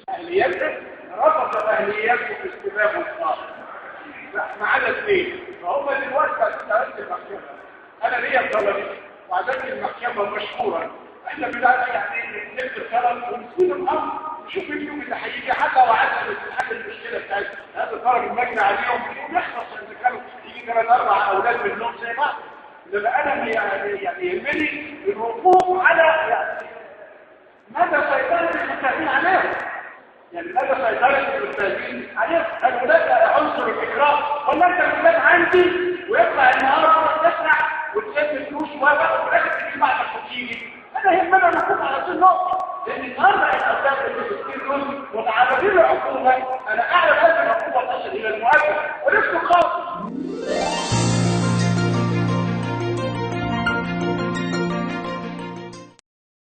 اهليته رفض اهليته في استلام الطالب ما عدا اثنين. فهم دلوقتي استعدت المحكمه، انا ليا طلبي وعدت المحكمه مشكورا. احنا بنلاقي يعني نكتب طلب ونسيب الامر نشوف اليوم اللي هيجي حتى وعدنا نحل المشكله بتاعتنا. هذا طلب المجني عليهم ونخلص ان كانوا يجي 3-4 اولاد منهم زي بعض. انما انا يعني يهمني الوقوف على يعني مدى سيطره المتهمين عليهم. يعني مدى سيطره المتهمين عليهم. هل هناك عنصر الاكراه ولا انت الولاد عندي ويطلع النهار تسرح وتسد فلوس وبقى ولاك تجي بعد الخطيبي؟ انا يهمنا الوقوف على هذه النقطه، لان النهارده الاسباب اللي بتصير دول متعرضين للعقوبه. انا اعلم هذه العقوبه تصل الى المؤبد ولست خاطئ.